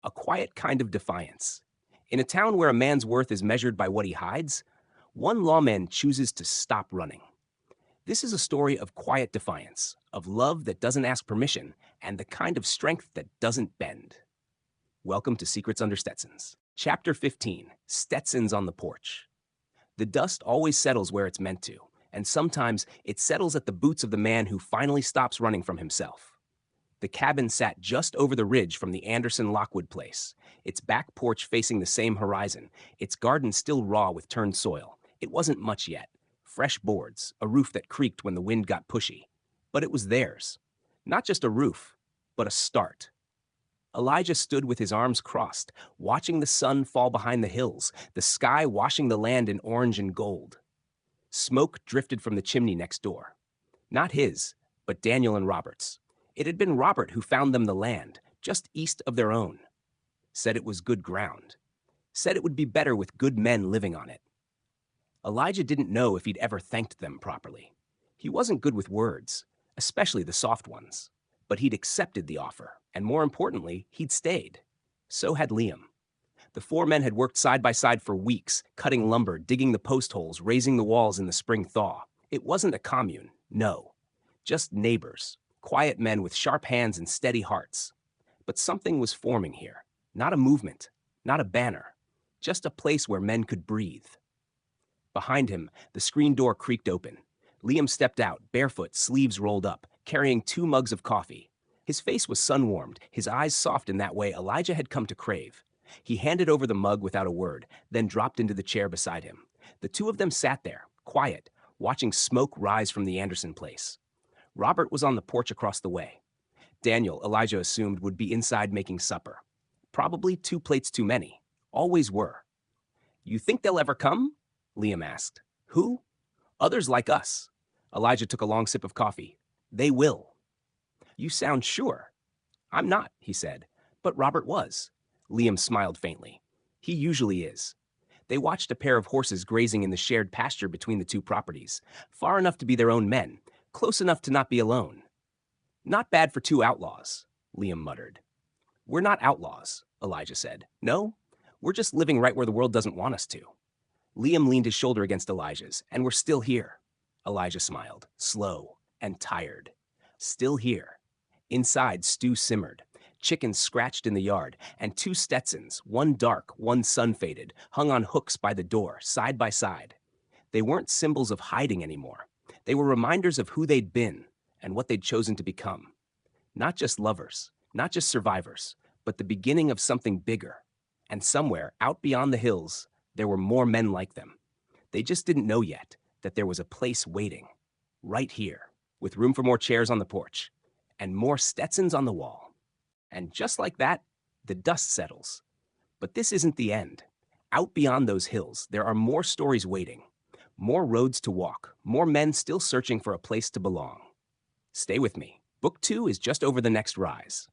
A quiet kind of defiance. In a town where a man's worth is measured by what he hides, one lawman chooses to stop running. This is a story of quiet defiance, of love that doesn't ask permission, and the kind of strength that doesn't bend. Welcome to Secrets Under Stetsons. Chapter 15, Stetsons on the Porch. The dust always settles where it's meant to, and sometimes it settles at the boots of the man who finally stops running from himself. The cabin sat just over the ridge from the Anderson Lockwood place, its back porch facing the same horizon, its garden still raw with turned soil. It wasn't much yet. Fresh boards, a roof that creaked when the wind got pushy. But it was theirs. Not just a roof, but a start. Elijah stood with his arms crossed, watching the sun fall behind the hills, the sky washing the land in orange and gold. Smoke drifted from the chimney next door. Not his, but Daniel and Robert's. It had been Robert who found them the land, just east of their own. Said it was good ground. Said it would be better with good men living on it. Elijah didn't know if he'd ever thanked them properly. He wasn't good with words, especially the soft ones. But he'd accepted the offer, and more importantly, he'd stayed. So had Liam. The four men had worked side by side for weeks, cutting lumber, digging the post holes, raising the walls in the spring thaw. It wasn't a commune, no. Just neighbors, quiet men with sharp hands and steady hearts. But something was forming here. Not a movement, not a banner, just a place where men could breathe. Behind him, the screen door creaked open. Liam stepped out, barefoot, sleeves rolled up, carrying 2 mugs of coffee. His face was sun-warmed, his eyes soft in that way Elijah had come to crave. He handed over the mug without a word, then dropped into the chair beside him. The two of them sat there, quiet, watching smoke rise from the Anderson place. Robert was on the porch across the way. Daniel, Elijah assumed, would be inside making supper. Probably 2 plates too many. Always were. "You think they'll ever come?" Liam asked. "Who?" "Others like us." Elijah took a long sip of coffee. "They will." "You sound sure." "I'm not," he said. But Robert was. Liam smiled faintly. He usually is. They watched a pair of horses grazing in the shared pasture between the 2 properties, far enough to be their own men, close enough to not be alone. "Not bad for 2 outlaws," Liam muttered. "We're not outlaws," Elijah said. "No, we're just living right where the world doesn't want us to." Liam leaned his shoulder against Elijah's, "And we're still here." Elijah smiled, slow and tired. Still here. Inside, stew simmered. Chickens scratched in the yard, and 2 Stetsons, one dark, one sun-faded, hung on hooks by the door, side by side. They weren't symbols of hiding anymore. They were reminders of who they'd been and what they'd chosen to become. Not just lovers, not just survivors, but the beginning of something bigger. And somewhere, out beyond the hills, there were more men like them. They just didn't know yet that there was a place waiting, right here, with room for more chairs on the porch, and more Stetsons on the wall. And just like that, the dust settles. But this isn't the end. Out beyond those hills, there are more stories waiting, more roads to walk, more men still searching for a place to belong. Stay with me. Book 2 is just over the next rise.